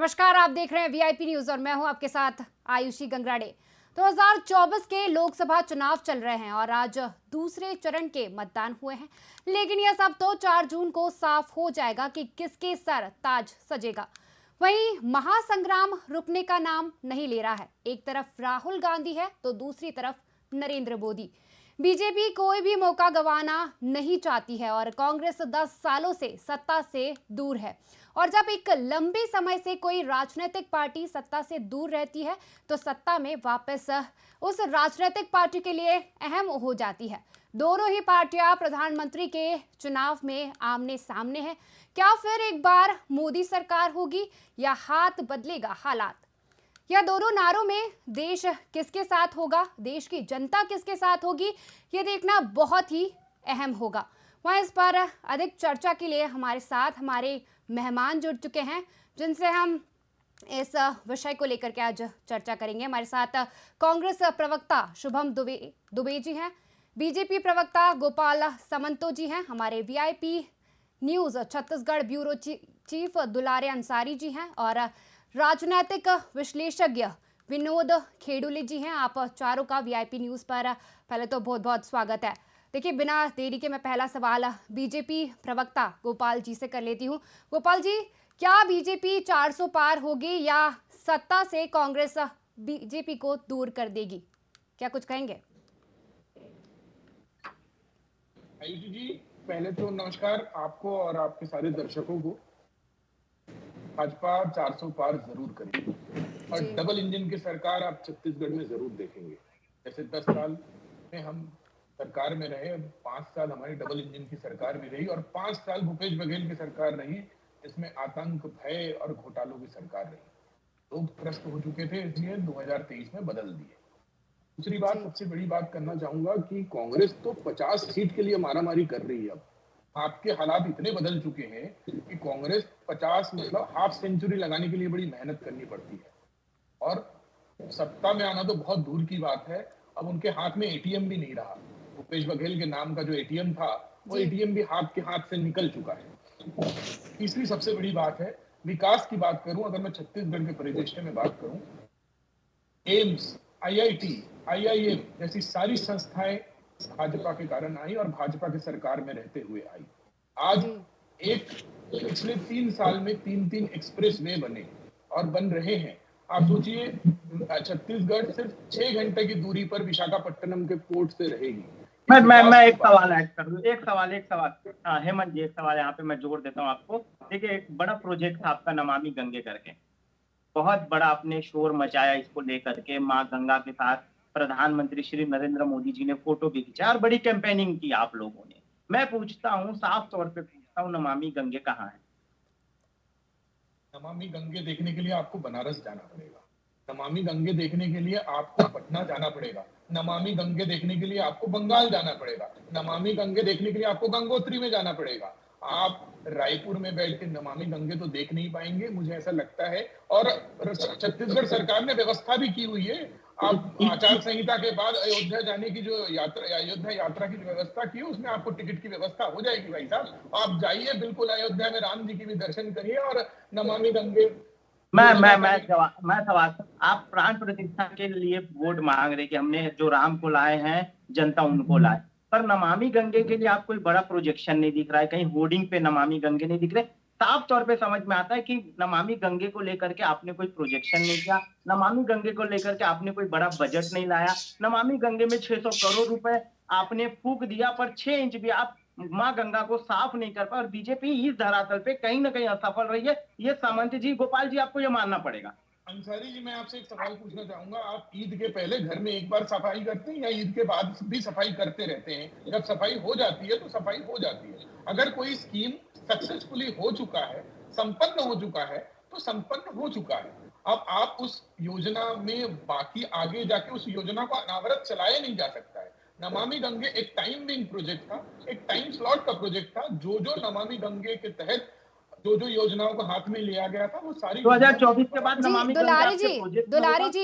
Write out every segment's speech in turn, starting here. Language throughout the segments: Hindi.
नमस्कार, आप देख रहे हैं वीआईपी न्यूज और मैं हूं आपके साथ आयुषी गंगराड़े। 2024 के लोकसभा चुनाव चल रहे हैं और आज दूसरे चरण के मतदान हुए हैं, लेकिन यह सब तो 4 जून को साफ हो जाएगा कि किसके सर ताज सजेगा। वहीं महासंग्राम रुकने का नाम नहीं ले रहा है। एक तरफ राहुल गांधी है तो दूसरी तरफ नरेंद्र मोदी। बीजेपी कोई भी मौका गंवाना नहीं चाहती है और कांग्रेस 10 सालों से सत्ता से दूर है। और जब एक लंबे समय से कोई राजनीतिक पार्टी सत्ता से दूर रहती है तो सत्ता में वापस उस राजनीतिक पार्टी के लिए अहम हो जाती है। दोनों ही पार्टियां प्रधानमंत्री के चुनाव में आमने सामने हैं। क्या फिर एक बार मोदी सरकार होगी या हाथ बदलेगा हालात? या दोनों नारों में देश किसके साथ होगा, देश की जनता किसके साथ होगी, ये देखना बहुत ही अहम होगा। वहाँ इस पर अधिक चर्चा के लिए हमारे साथ हमारे मेहमान जुड़ चुके हैं, जिनसे हम इस विषय को लेकर के आज चर्चा करेंगे। हमारे साथ कांग्रेस प्रवक्ता शुभम दुबे जी हैं, बीजेपी प्रवक्ता गोपाल समंतो जी हैं, हमारे VIP news Chhattisgarh bureau chief दुलारे अंसारी जी हैं और राजनीतिक विश्लेषज्ञ विनोद खेड़ुले जी हैं। आप चारों का वीआईपी न्यूज पर पहले तो बहुत बहुत स्वागत है। देखिए, बिना देरी के मैं पहला सवाल बीजेपी प्रवक्ता गोपाल जी से कर लेती हूँ। गोपाल जी, क्या बीजेपी 400 पार होगी या सत्ता से कांग्रेस बीजेपी को दूर कर देगी? क्या कुछ कहेंगे? आयुषी जी, पहले तो नमस्कार आपको और आपके सारे दर्शकों को। भाजपा 400 पार जरूर करेगी और डबल इंजन की सरकार आप छत्तीसगढ़ में जरूर देखेंगे। जैसे 10 साल में हम सरकार में रहे, 5 साल हमारी डबल इंजन की सरकार भी रही और 5 साल भूपेश बघेल की सरकार रही, जिसमें आतंक, भय और घोटालों की सरकार रही। लोग त्रस्त हो चुके थे, इसलिए 2023 में बदल दिए। दूसरी बात, सबसे बड़ी बात करना चाहूंगा कि कांग्रेस तो 50 सीट के लिए मारामारी कर रही है। अब आपके हालात इतने बदल चुके हैं कि कांग्रेस 50 मतलब हाफ सेंचुरी लगाने के लिए बड़ी मेहनत करनी पड़ती है और सत्ता में आना तो बहुत दूर की बात है। अब उनके हाथ में एटीएम भी नहीं रहा। भूपेश बघेल के नाम का जो एटीएम था, वो एटीएम भी हाथ के हाथ से निकल चुका है। तीसरी सबसे बड़ी बात है विकास की बात करूं, अगर मैं छत्तीसगढ़ के परिदृश्य में बात करूं, एम्स, आईआईटी, आईआईएम जैसी सारी संस्थाएं भाजपा के कारण आई और भाजपा की सरकार में रहते हुए आई। आज पिछले 3 साल में 3 एक्सप्रेस वे बने और बन रहे हैं। आप सोचिए, छत्तीसगढ़ सिर्फ 6 घंटे की दूरी पर विशाखापट्टनम के पोर्ट से रहेगी। मैं एक सवाल ऐड कर दूं। एक सवाल हेमंत जी, एक सवाल यहाँ पे मैं जोड़ देता हूँ आपको। देखिए, एक बड़ा प्रोजेक्ट था आपका नमामि गंगे करके, बहुत बड़ा आपने शोर मचाया इसको लेकर के। माँ गंगा के साथ प्रधानमंत्री श्री नरेंद्र मोदी जी ने फोटो भी खींचा और बड़ी कैंपेनिंग की आप लोगों ने। मैं पूछता हूँ, साफ तौर पे पूछता हूँ, नमामि गंगे कहाँ है? नमामि गंगे देखने के लिए आपको बनारस जाना पड़ेगा। नमामि गंगे देखने के लिए आपको पटना जाना पड़ेगा। नमामि गंगे देखने के लिए आपको बंगाल जाना पड़ेगा। नमामि गंगे देखने के लिए आपको गंगोत्री में जाना पड़ेगा। आप रायपुर में बैठ के नमामि गंगे तो देख नहीं पाएंगे, मुझे ऐसा लगता है। और छत्तीसगढ़ सरकार ने व्यवस्था भी की हुई है। आप आचार संहिता के बाद अयोध्या जाने की जो अयोध्या यात्रा की जो व्यवस्था की है, उसमें आपको टिकट की व्यवस्था हो जाएगी भाई साहब। आप जाइए, बिल्कुल अयोध्या में राम जी की भी दर्शन करिए और नमामि गंगे। मैं सवाल, आप प्राण प्रतिष्ठा के लिए वोट मांग रहे कि हमने जो राम को लाए हैं जनता उनको लाए, पर नमामि गंगे के लिए आप कोई बड़ा प्रोजेक्शन नहीं दिख रहा है। कहीं होर्डिंग पे नमामि गंगे नहीं दिख रहे। साफ तौर पे समझ में आता है कि नमामि गंगे को लेकर के आपने कोई प्रोजेक्शन नहीं किया, नमामि गंगे को लेकर के आपने कोई बड़ा बजट नहीं लाया। नमामि गंगे में 600 करोड़ रुपए आपने फूंक दिया, पर 6 इंच भी आप माँ गंगा को साफ नहीं कर पाए और बीजेपी इस धरातल पे कहीं ना कहीं असफल रही है। ये सामंत जी, गोपाल जी, आपको ये मानना पड़ेगा। अंसारी जी, मैं आपसे एक सवाल पूछना चाहूंगा। आप ईद के पहले घर में एक बार सफाई करते हैं या ईद के बाद भी सफाई करते रहते हैं? जब सफाई हो जाती है तो सफाई हो जाती है। अगर कोई स्कीम सक्सेसफुली हो चुका है, संपन्न हो चुका है, तो संपन्न हो चुका है। अब आप उस योजना में बाकी आगे जाके उस योजना को अनावरत चलाया नहीं जा सकता है। नमामि गंगे एक टाइम बिंग प्रोजेक्ट था, एक टाइम स्लॉट का प्रोजेक्ट था। जो नमामि गंगे के तहत जो योजनाओं को हाथ में लिया गया था वो सारी 2024 के बाद जी नमामि दुलारी गंगे जी, प्रोजेक्ट दुलारी जी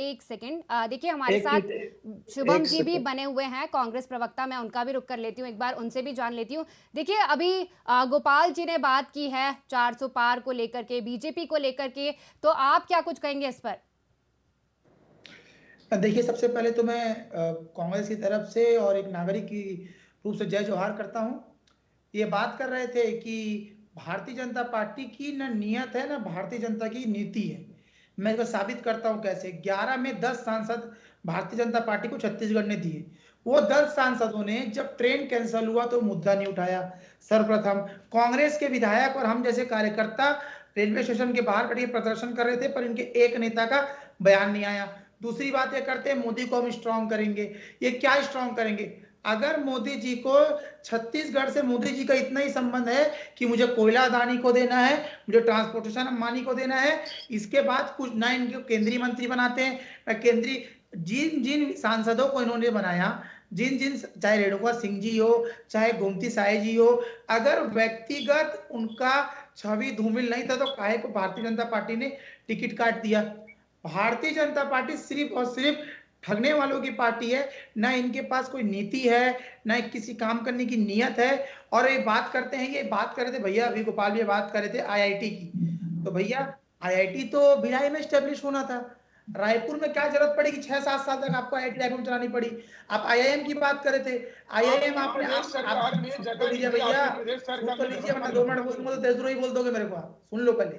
एक सेकंड देखिए हमारे साथ शुभम जी भी बने हुए हैं कांग्रेस प्रवक्ता, मैं उनका भी रुक कर लेती हूँ, एक बार उनसे भी जान लेती हूँ। देखिए अभी गोपाल जी ने बात की है 400 पार को लेकर के, बीजेपी को लेकर के, तो आप क्या कुछ कहेंगे इस पर? देखिए, सबसे पहले तो मैं कांग्रेस की तरफ से और एक नागरिक की रूप से जय जोहार करता हूं। ये बात कर रहे थे कि भारतीय जनता पार्टी की ना नियत है ना भारतीय जनता की नीति है। मैं इसको साबित करता हूं कैसे। 11 में 10 सांसद भारतीय जनता पार्टी को छत्तीसगढ़ ने दिए। वो 10 सांसदों ने जब ट्रेन कैंसिल हुआ तो मुद्दा नहीं उठाया। सर्वप्रथम कांग्रेस के विधायक और हम जैसे कार्यकर्ता रेलवे स्टेशन के बाहर खड़े प्रदर्शन कर रहे थे, पर इनके एक नेता का बयान नहीं आया। दूसरी बात ये करते हैं मोदी को हम स्ट्रांग करेंगे। ये क्या स्ट्रांग करेंगे? अगर मोदी जी को छत्तीसगढ़ से मोदी जी का इतना ही संबंध है कि मुझे कोयला अदानी को देना है, मुझे ट्रांसपोर्टेशन अंबानी को देना है, इसके बाद कुछ ना इनको केंद्रीय मंत्री बनाते हैं ना केंद्रीय। जिन जिन सांसदों को इन्होंने बनाया, जिन जिन चाहे रेणुका सिंह जी हो चाहे गोमती साय जी हो, अगर व्यक्तिगत उनका छवि धूमिल नहीं था तो काहे को भारतीय जनता पार्टी ने टिकट काट दिया? भारतीय जनता पार्टी सिर्फ और सिर्फ ठगने वालों की पार्टी है। ना इनके पास कोई नीति है, ना किसी काम करने की नियत है। और ये बात करते हैं, ये बात कर रहे थे भैया, अभी गोपाल भी बात कर रहे थे आईआईटी की। तो भैया आईआईटी तो भिलाई में स्टेब्लिश होना था। रायपुर में क्या जरूरत पड़ी कि 6-7 साल तक आपको आईआईटी रायपुर में चलानी पड़ी? आप आईआईएम की बात कर रहे थे। आईआईएम आपने लीजिए भैया, सुन तो लीजिए, वरना 2 मिनट बोलूंगा तो देशद्रोही बोल दोगे मेरे को। आप सुन लो पहले।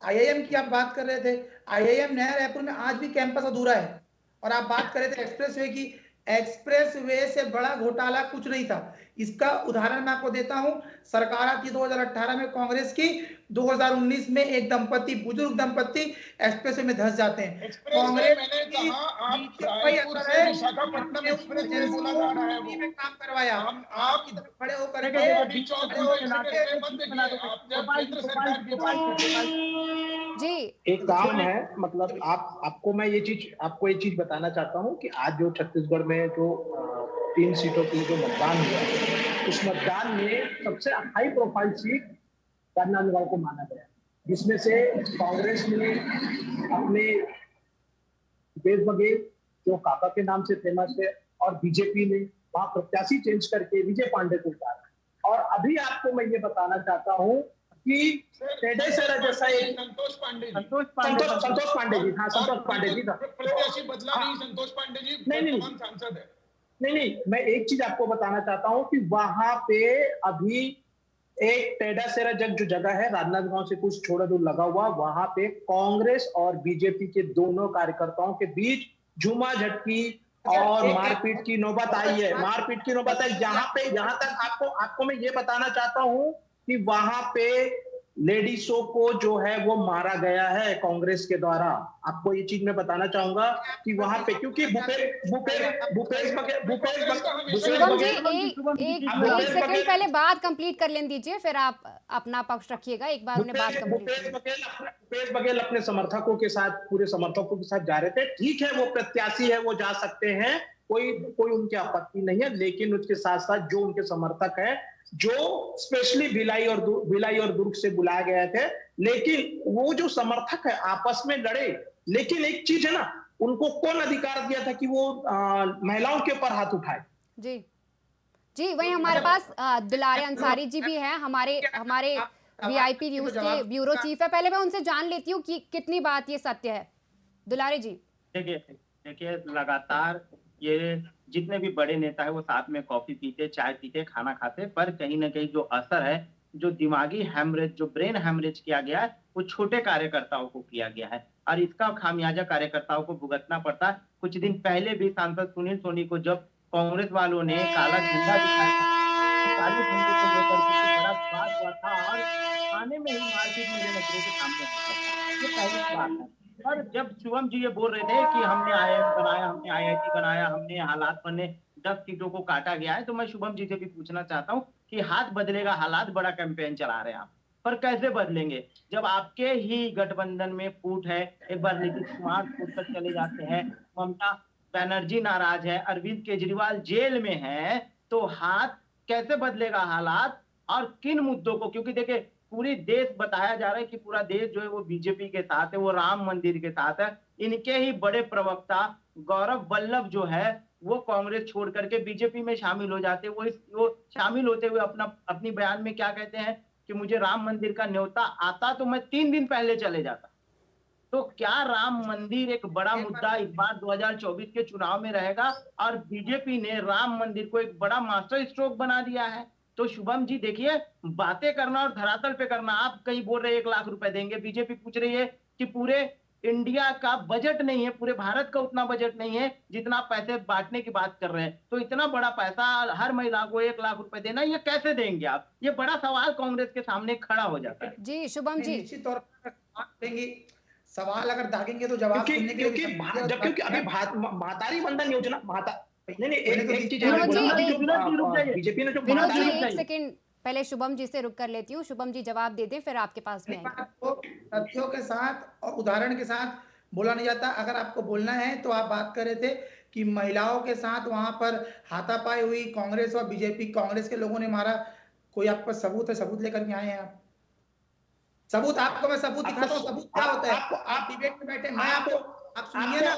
आईआईएम की आप बात कर रहे थे। आईआईएम नया रायपुर में आज भी कैंपस अधूरा है। और आप बात कर रहे थे एक्सप्रेसवे की। एक्सप्रेसवे से बड़ा घोटाला कुछ नहीं था। इसका उदाहरण मैं आपको देता हूं। सरकार आती 2018 में कांग्रेस की, 2019 में एक दंपति, बुजुर्ग दंपति एक्सप्रेसवे में धंस जाते हैं। कांग्रेस काम करवाया। आप खड़े होकर जी एक काम है, मतलब आपको ये चीज बताना चाहता हूँ कि आज जो छत्तीसगढ़ में जो 3 सीटों के लिए जो मतदान हुआ, उस मतदान में सबसे हाई प्रोफाइल सीट राजनांदगांव को माना गया, जिसमें से कांग्रेस ने अपने भूपेश बघेल जो काका के नाम से फेमस है, और बीजेपी ने वहां प्रत्याशी चेंज करके विजय पांडे को उतारा। और अभी आपको मैं ये बताना चाहता हूँ कि जैसा एक संतोष पांडे जी, संतोष पांडे जी था प्रत्याशी बदला नहीं, संतोष पांडे जी वर्तमान सांसद है। नहीं, मैं एक चीज आपको बताना चाहता हूँ कि वहां पे अभी एक टेढ़ा-सेरा जो जगह है राजनांदगांव से कुछ थोड़ा दूर लगा हुआ, वहां पे कांग्रेस और बीजेपी के दोनों कार्यकर्ताओं के बीच झूमाझटकी और मारपीट की नौबत आई है। यहाँ तक आपको मैं ये बताना चाहता हूँ कि वहां पे लेडीजों को जो है वो मारा गया है कांग्रेस के द्वारा। आपको ये चीज मैं बताना चाहूंगा कि वहां पे, क्योंकि भूपेश शुभम जी एक सेकंड पहले बात कंप्लीट कर लेने दीजिए, फिर आप अपना पक्ष रखिएगा। एक बार उन्हें बात कंप्लीट। भूपेश बघेल अपने समर्थकों के साथ, पूरे समर्थकों के साथ जा रहे थे। ठीक है, वो प्रत्याशी है, वो जा सकते हैं, कोई उनकी आपत्ति नहीं है, लेकिन उसके साथ साथ जो उनके समर्थक है, जो स्पेशली भिलाई और दुर्ग से बुलाए गए थे, लेकिन वो जो समर्थक है आपस में लड़े। लेकिन एक चीज है ना, उनको कौन अधिकार दिया था कि वो महिलाओं के ऊपर हाथ उठाए? जी वहीं हमारे पास दुलारे अंसारी जी भी हैं, हमारे वीआईपी न्यूज के ब्यूरो चीफ है। पहले मैं उनसे जान लेती हूँ कि कितनी बात ये सत्य है। दुलारे जी देखिए लगातार ये जितने भी बड़े नेता है वो साथ में कॉफी पीते, चाय पीते, खाना खाते, पर कहीं ना कहीं जो असर है, जो दिमागी हैमरेज, जो ब्रेन हैमरेज किया गया है, वो छोटे कार्यकर्ताओं को किया गया है और इसका खामियाजा कार्यकर्ताओं को भुगतना पड़ता है। कुछ दिन पहले भी सांसद सुनील सोनी को जब कांग्रेस वालों ने काला झंडा दिखाया, काले झंडे को लेकर बड़ा बात हुआ था और थाने में ही मारपीट मेरे नजरों के सामने हुआ। ये पहली बात है। और जब शुभम जी ये बोल रहे थे कि हमने आईआईएम बनाया, हमने आईआईटी बनाया, हमने हालात बने, 10 सीटों को काटा गया है, तो मैं शुभम जी से भी पूछना चाहता हूँ कि हाथ बदलेगा हालात बड़ा कैंपेन चला रहे हैं आप, पर कैसे बदलेंगे जब आपके ही गठबंधन में फूट है? एक बार नीतीश कुमार फूट कर चले जाते हैं, ममता बनर्जी नाराज है, अरविंद केजरीवाल जेल में है, तो हाथ कैसे बदलेगा हालात और किन मुद्दों को? क्योंकि देखिए पूरी देश बताया जा रहा है कि पूरा देश जो है वो बीजेपी के साथ है, वो राम मंदिर के साथ है। इनके ही बड़े प्रवक्ता गौरव वल्लभ जो है वो कांग्रेस छोड़ करके बीजेपी में शामिल हो जाते हैं। वो शामिल होते हुए अपनी बयान में क्या कहते हैं कि मुझे राम मंदिर का न्योता आता तो मैं 3 दिन पहले चले जाता। तो क्या राम मंदिर एक बड़ा मुद्दा इस बार 2024 के चुनाव में रहेगा? और बीजेपी ने राम मंदिर को एक बड़ा मास्टर स्ट्रोक बना दिया है। तो शुभम जी देखिए, बातें करना और धरातल पे करना, आप कहीं बोल रहे 1 लाख रुपए देंगे, बीजेपी पूछ रही है कि पूरे इंडिया का बजट नहीं है, पूरे भारत का उतना बजट नहीं है जितना पैसे बांटने की बात कर रहे हैं। तो इतना बड़ा पैसा हर महिला को 1 लाख रुपए देना, ये कैसे देंगे आप? ये बड़ा सवाल कांग्रेस के सामने खड़ा हो जाता है। जी शुभम जी, निश्चित तौर पर सवाल अगर दागेंगे तो जवाब सुनने के लिए, क्योंकि अभी महतारी वंदन योजना नहीं एक चीज बीजेपी ने जो विनोद जी 1 सेकंड पहले शुभम जी से रुक कर लेती हूँ। शुभम जी जवाब दे दें, फिर आपके पास में तथ्यों के साथ और उदाहरण के साथ बोला नहीं जाता। अगर आपको बोलना है तो आप बात कर रहे थे कि महिलाओं के साथ वहां पर हाथापाई हुई, कांग्रेस और बीजेपी, कांग्रेस के लोगों ने मारा। कोई आपके पास सबूत है? सबूत लेकर के आए हैं आप? सबूत आपको मैं सबूत दिखाता हूँ। सबूत क्या होता है? आप डिबेट में बैठे, मैं आपको, आप सुनिए ना,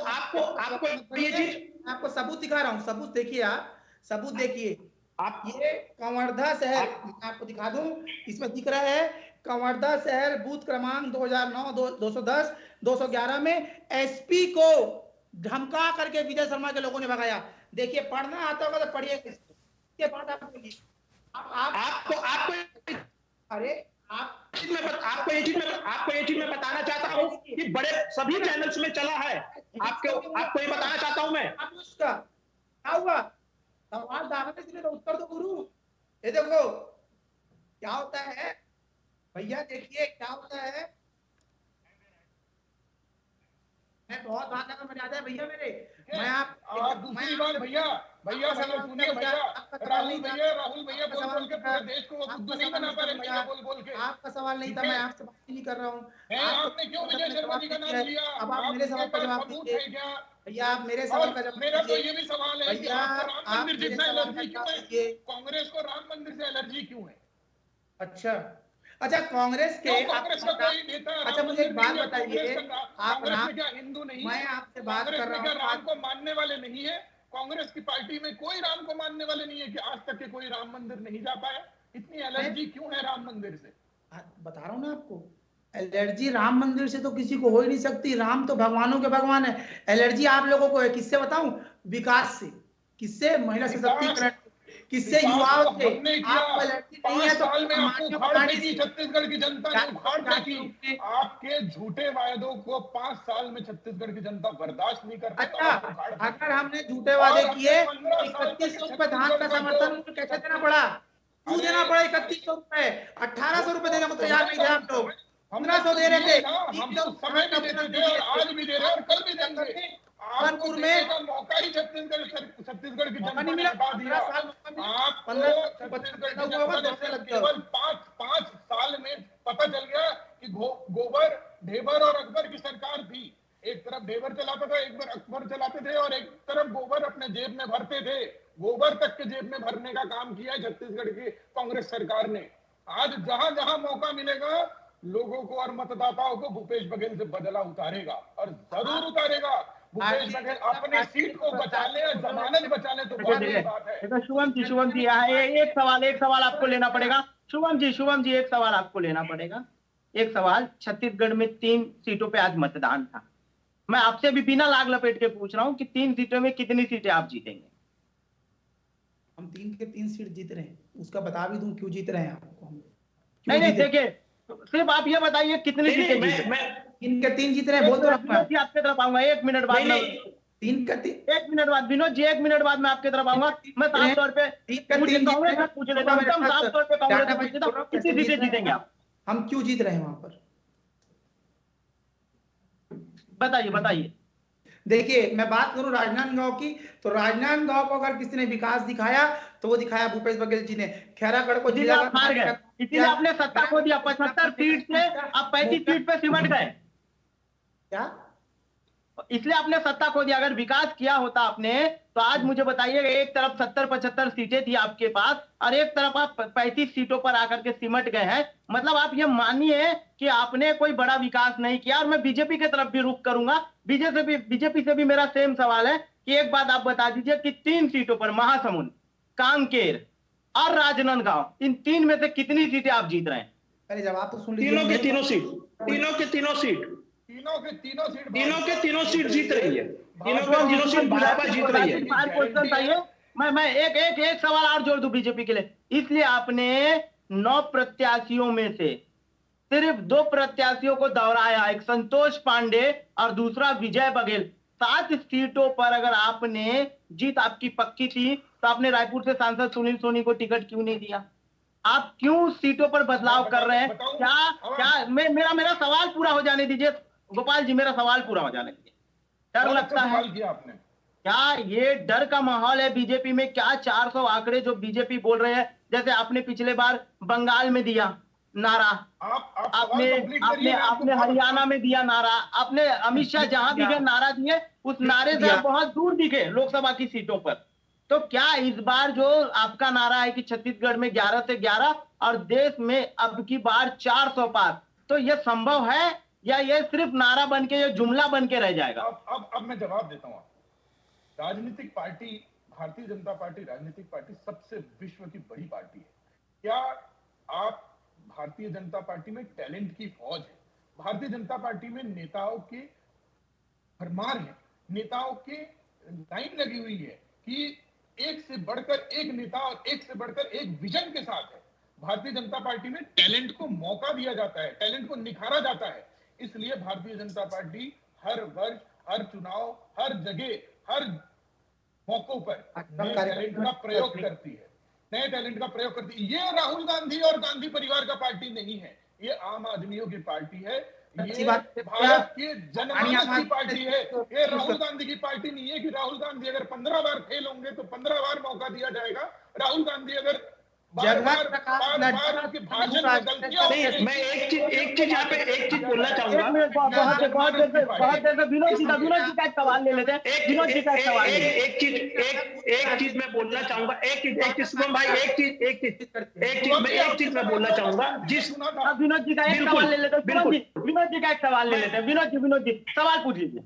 आपको सबूत दिखा रहा हूँ। सबूत देखिए, आप सबूत देखिए। आप ये कवर्धा शहर, मैं आपको दिखा दूं, इसमें दिख रहा है कवर्धा शहर बूथ क्रमांक 2009 210 211 में एसपी को धमका करके विजय शर्मा के लोगों ने भगाया। देखिए, पढ़ना आता होगा तो पढ़िए। इसके बाद आप बोलिए। आपको ये चीज मैं बताना चाहता हूँ कि बड़े सभी चैनल्स में चला है। आपको ये बताना चाहता हूँ मैं। उसका क्या हुआ? सवाल दागने से तो उत्तर दो गुरु। ये देखो क्या होता है भैया, देखिए क्या होता है। मैं बहुत बात लगा मर्यादा है भैया मेरे। मैं आप दूसरी बात भैया पहले सुनिए भैया, राहुल भैया बोल के पूरे देश को वो बुद्धू नहीं बना पा रहे भैया बोल के। आपका सवाल नहीं था, मैं आपसे बात ही नहीं कर रहा हूँ। आपने क्यों विजय शर्मा जी का नाम लिया? अब आप मेरे सवाल का जवाब दीजिए भैया। आप मेरे सवाल का जवाब, मेरा तो ये भी सवाल है कि आप मंदिर जितना एलर्जी क्यों है? कांग्रेस को राम मंदिर से एलर्जी क्यों है? अच्छा कांग्रेस के, कांग्रेस का कोई नेता, अच्छा मुझे एक बात बताइए, आप क्या हिंदू नहीं? मैं आपसे बात कर रहा हूँ, राम को मानने वाले नहीं है? कांग्रेस की पार्टी में कोई राम को मानने वाले नहीं है कि आज तक के कोई राम मंदिर नहीं जा पाया? इतनी एलर्जी क्यों है राम मंदिर से? बता रहा हूँ ना आपको, एलर्जी राम मंदिर से तो किसी को हो ही नहीं सकती। राम तो भगवानों के भगवान है। एलर्जी आप लोगों को है, किससे बताऊं? विकास से। किससे? महिला सशक्तिकरण, किससे? युवाओं से। आपको एलर्जी नहीं है तो छत्तीसगढ़ की जनता ने उखाड़ फेंकी। आपके झूठे वायदों को 5 साल में छत्तीसगढ़ की जनता बर्दाश्त नहीं कर पाती। अच्छा, अगर हमने झूठे वादे किए, 3100 रुपए धान का समर्थन कैसे देना पड़ा? क्यों देना पड़ा 3100 रुपए? 1800 रुपए देने को तैयार नहीं थे आप लोग। 1500 दे रहे थे। हम लोग समय भी देते थे और आज भी दे रहे हैं और कल भी देंगे। कानपुर में मौका ही छत्तीसगढ़ की जनता ने मिला। हटा दिया। आपको केवल 5 साल में पता चल गया कि गोबर, ढेबर और अकबर की सरकार थी। एक तरफ ढेबर चलाता था, एक तरफ अकबर चलाते थे और एक तरफ गोबर अपने जेब में भरते थे। गोबर तक के जेब में भरने का काम किया है छत्तीसगढ़ की कांग्रेस सरकार ने। आज जहां जहां मौका मिलेगा लोगों को और मतदाताओं को भूपेश बघेल से बदला उतारेगा और जरूर उतारेगा। भूपेश बघेल अपने सीट को बचा ले, जमानत बचा ले तो बहुत बड़ी बात है। शुभम जी एक सवाल आपको लेना पड़ेगा। शुभम जी एक सवाल आपको लेना पड़ेगा। एक सवाल, छत्तीसगढ़ में 3 सीटों पे आज मतदान था। मैं आपसे भी बिना लाग लपेट के पूछ रहा हूँ कि 3 सीटों में कितनी सीटें आप जीतेंगे? हम 3 के 3 सीट जीत रहे हैं। उसका बता भी दूं क्यों जीत रहे हैं आपको? नहीं देखिए, सिर्फ आप ये बताइए कितनी सीटें जीते? मैं 3 के 3 जीत रहे हैं। बोल दो आपके तरफ आऊंगा 1 मिनट बाद। 3 का 3 1 मिनट बाद विनोद जी, 1 मिनट बाद मैं आपके तरफ आऊंगा। मैं साफ तौर पे कांग्रेस पूछ लेता हूँ, साफ तौर पे कांग्रेस पूछ लेता हूँ, कितनी सीटें जीतेंगे आप? हम क्यों जीत रहे हैं वहां पर? बताइए। देखिए, मैं बात करूं राजनांदगांव की, तो राजनांदगांव को अगर किसी ने विकास दिखाया तो वो दिखाया भूपेश बघेल जी ने। खैरागढ़ को जिला हार गए, इसीलिए आपने सत्ता को दिया। 75 सीट से आप 35 सीट पे सिमट गए। क्या इसलिए आपने सत्ता खो दिया। अगर विकास किया होता आपने तो आज मुझे बताइए, एक तरफ 70-75 सीटें थी आपके पास और एक तरफ आप 35 सीटों पर आकर के सिमट गए हैं। मतलब आप ये मानिए कि आपने कोई बड़ा विकास नहीं किया। और मैं बीजेपी की तरफ भी रुख करूंगा। बीजेपी से भी मेरा सेम सवाल है कि एक बात आप बता दीजिए कि 3 सीटों पर महासमुंद, कांकेर और राजनांदगांव, इन 3 में से कितनी सीटें आप जीत रहे हैं? पहले जवाब तो सुन लीजिए। तीनों के तीनों सीट जीत रही है। भाजपा जीत रही है। मैं एक सवाल और जोड़ दूं बीजेपी के लिए। इसलिए आपने 9 प्रत्याशियों में से सिर्फ 2 प्रत्याशियों को दोहराया, एक संतोष पांडे और दूसरा विजय बघेल। 7 सीटों पर अगर आपने जीत आपकी पक्की थी तो आपने रायपुर से सांसद सुनील सोनी को टिकट क्यों नहीं दिया? आप क्यों सीटों पर बदलाव कर रहे हैं? क्या मेरा सवाल पूरा हो जाने दीजिए गोपाल जी, मेरा सवाल पूरा हो जाने दीजिए। डर लगता है क्या? ये डर का माहौल है बीजेपी में क्या? 400 आंकड़े जो बीजेपी बोल रहे हैं, जैसे आपने पिछले बार बंगाल में दिया नारा, आपने हरियाणा में दिया नारा, आपने अमित शाह जहां भी गए नारा दिए, उस नारे से आप बहुत दूर दिखे लोकसभा की सीटों पर। तो क्या इस बार जो आपका नारा है कि छत्तीसगढ़ में 11 से 11 और देश में अब की बार 400 पार, तो यह संभव है या ये सिर्फ नारा बन के, ये जुमला बन के रह जाएगा? अब मैं जवाब देता हूं। राजनीतिक पार्टी, भारतीय जनता पार्टी राजनीतिक पार्टी सबसे विश्व की बड़ी पार्टी है। क्या आप भारतीय जनता पार्टी में टैलेंट की फौज है। भारतीय जनता पार्टी में नेताओं के भरमार है, नेताओं के लाइन लगी हुई है कि एक से बढ़कर एक नेता और एक से बढ़कर एक विजन के साथ है। भारतीय जनता पार्टी में टैलेंट को मौका दिया जाता है, टैलेंट को निखारा जाता है। इसलिए भारतीय जनता पार्टी हर वर्ष, हर चुनाव, हर जगह, हर मौकों पर नए टैलेंट का प्रयोग करती है, नए टैलेंट का प्रयोग करती है। ये राहुल गांधी और गांधी परिवार का पार्टी नहीं है, ये आम आदमियों की पार्टी है, ये भारत के जनमानस की पार्टी है। ये राहुल गांधी की पार्टी नहीं है कि राहुल गांधी अगर 15 बार फेल होंगे तो 15 बार मौका दिया जाएगा। राहुल गांधी अगर मैं एक चीज यहाँ पे बोलना चाहूंगा। विनोद जी का एक सवाल ले लेते हैं। एक चीज मैं बोलना चाहूंगा। एक चीज शुभम भाई, एक चीज मैं बोलना चाहूंगा। विनोद जी का एक सवाल ले लेते हैं। विनोद जी का एक सवाल ले लेते हैं। विनोद जी सवाल पूछ लीजिए।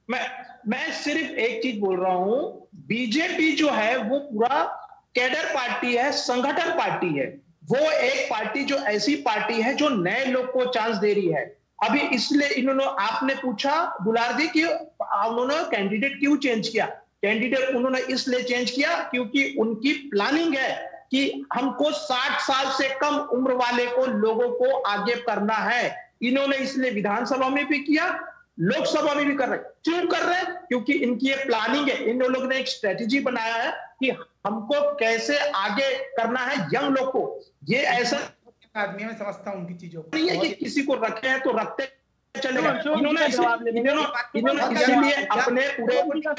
मैं सिर्फ एक चीज बोल रहा हूँ, बीजेपी जो है वो पूरा कैडर पार्टी है, संगठन पार्टी है। वो एक पार्टी जो ऐसी पार्टी है जो नए लोग को चांस दे रही है। अभी इसलिए इन्होंने, आपने पूछा दुलार जी कि उन्होंने कैंडिडेट क्यों चेंज किया। कैंडिडेट उन्होंने इसलिए चेंज किया क्योंकि उनकी प्लानिंग है कि हमको 60 साल से कम उम्र वाले को लोगों को आगे करना है। इन्होंने इसलिए विधानसभा में भी किया, लोकसभा में भी कर रहे। क्यों कर रहे हैं? क्योंकि इनकी ये प्लानिंग है। इन लोगों ने एक स्ट्रेटेजी बनाया है कि हमको कैसे आगे करना है यंग लोग को। ये ऐसा आदमी, मैं समझता हूं उनकी चीजों को, नहीं है कि किसी को रखे हैं तो रखते चलेगा। इन्होंने इसीलिए अपने पूरे कांग्रेस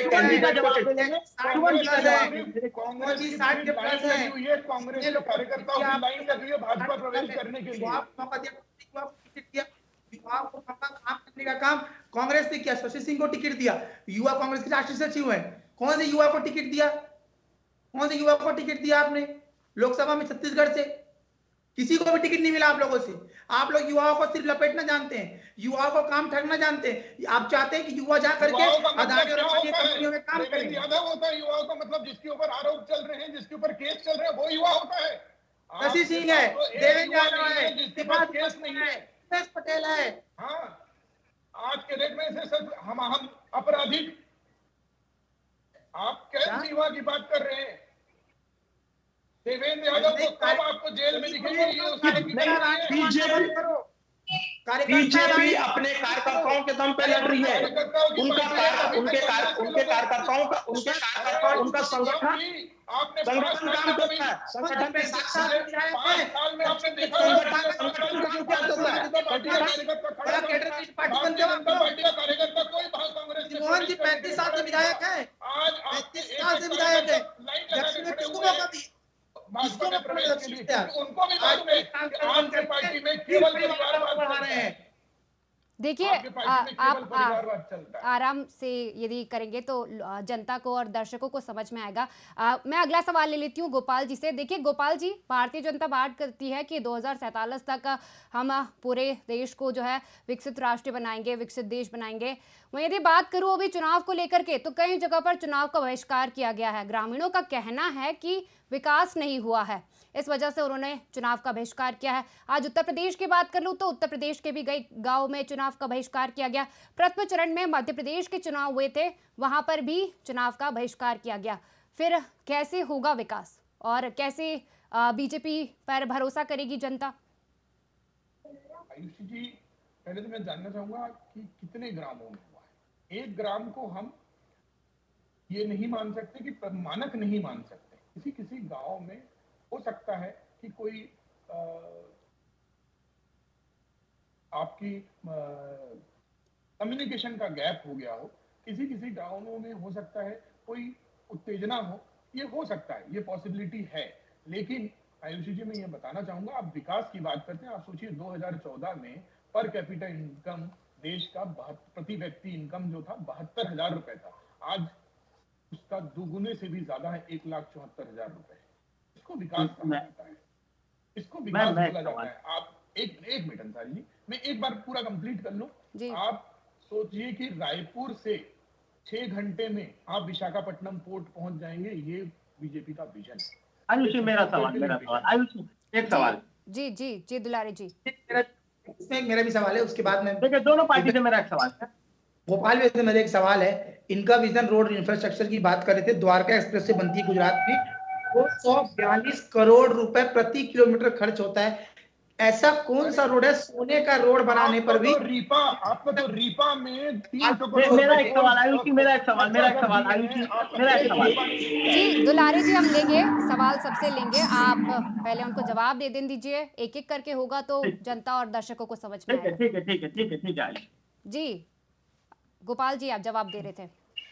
के कार्यकर्ताओं की लाइन लगी है भाजपा प्रवेश करने के लिए। युवाओं को काम करने का काम कांग्रेस ने किया। शशि सिंह को टिकट दिया, युवा कांग्रेस के राष्ट्रीय सचिव हैं। कौन से युवा को टिकट दिया? कौन से युवा को टिकट दिया आपने लोकसभा में? छत्तीसगढ़ से किसी को भी टिकट नहीं मिला आप लोगों से। आप लोग युवाओं को सिर्फ लपेटना जानते हैं, युवाओं को काम ठगना जानते हैं। आप चाहते हैं कि युवा जा करके अदानी और अंबानी कंपनियों में काम करें। यादव होता है युवाओं का मतलब, जिसके ऊपर आरोप चल रहे हैं, जिसके ऊपर केस चल रहे हैं, वो युवा होता है। शशि सिंह है, देवेंद्र यादव है, जिसके पास केस नहीं है, पटेल है। हाँ, आज के डेट में से हम अपराधी। आप कैसे युवा की बात कर रहे हैं? देवेंद्र यादव को कब आपको जेल में दिखेंगे? बीजेपी अपने कार्यकर्ताओं के दम पे लड़ रही है। उनका कार्यकर्ताओं उनका संगठन काम करता है। संगठन में 5 साल में आपने देखा कार्यकर्ता कोई कांग्रेस 35 साल से विधायक है, आज 35 साल से विधायक है। भाजपा में प्रवेश के लिए उनको भी मालूम है कि आपकी पार्टी में केवल परिवारवाद बढ़ा रहे हैं। देखिए आपके पार्टी में केवल परिवारवाद चलता है। आराम से यदि करेंगे तो जनता को और दर्शकों को समझ में आएगा। मैं अगला सवाल ले लेती हूँ गोपाल जी से। देखिए गोपाल जी, भारतीय जनता बात करती है कि 2047 तक हम पूरे देश को जो है विकसित राष्ट्र बनाएंगे, विकसित देश बनाएंगे। वहीं यदि बात करूँ अभी चुनाव को लेकर के, तो कई जगह पर चुनाव का बहिष्कार किया गया है। ग्रामीणों का कहना है कि विकास नहीं हुआ है, इस वजह से उन्होंने चुनाव का बहिष्कार किया है। आज उत्तर प्रदेश की बात कर लूं तो उत्तर प्रदेश के भी कई गांव में चुनाव का बहिष्कार किया गया। प्रथम चरण में मध्य प्रदेश के चुनाव हुए थे, वहां पर भी चुनाव का बहिष्कार किया गया। फिर कैसे होगा विकास और कैसे बीजेपी पर भरोसा करेगी जनता? आयुषी जी, पहले तो मैं जानना चाहूंगा कि कितने ग्रामों में हुआ है। एक ग्राम को हम ये नहीं मान सकते कि मानक नहीं मान सकते। किसी किसी गांव में हो सकता है कि कोई आपकी कम्युनिकेशन का गैप हो गया हो, किसी किसी गांवों में हो सकता है कोई उत्तेजना हो, ये हो सकता है, ये पॉसिबिलिटी है। लेकिन आयुषी जी, मैं ये बताना चाहूंगा, आप विकास की बात करते हैं, आप सोचिए 2014 में पर कैपिटा इनकम देश का प्रति व्यक्ति इनकम जो था 72,000 रुपए था। आज उसका दुगुने से भी ज्यादा है, 1,74,000 रुपए। इसको विकास कहा जाता है, इसको विकास बोला जाता है। आप एक मिनट अंसारी जी, मैं एक बार पूरा कंप्लीट कर लूं। आप सोचिए कि रायपुर से 6 घंटे में आप विशाखापट्टनम पोर्ट पहुंच जाएंगे, ये बीजेपी का विजन है। आयुषी, मेरा सवाल आयुषी, एक सवाल। जी दुलारे जी, मेरा भी सवाल है, उसके बाद में देखिए दोनों पार्टी से मेरा एक सवाल है। गोपाल जी से मेरा एक सवाल है। इनका विजन रोड इंफ्रास्ट्रक्चर की बात कर रहे थे, द्वारका एक्सप्रेस से बनती है गुजरात में, वो 142 करोड़ रुपए प्रति किलोमीटर खर्च होता है। ऐसा कौन सा रोड है सोने का रोड बनाने पर भी? आपको तो रीपा में 300 करोड़। मेरा एक सवाल आयुषी, मेरा एक सवाल आयुषी, मेरा एक सवाल। जी दुलारे जी, हम लेंगे सवाल, सबसे लेंगे, आप पहले उनको जवाब दे दीजिए। एक एक करके होगा तो जनता और दर्शकों को समझ में आएगा। ठीक है। जी गोपाल जी, आप जवाब दे रहे थे।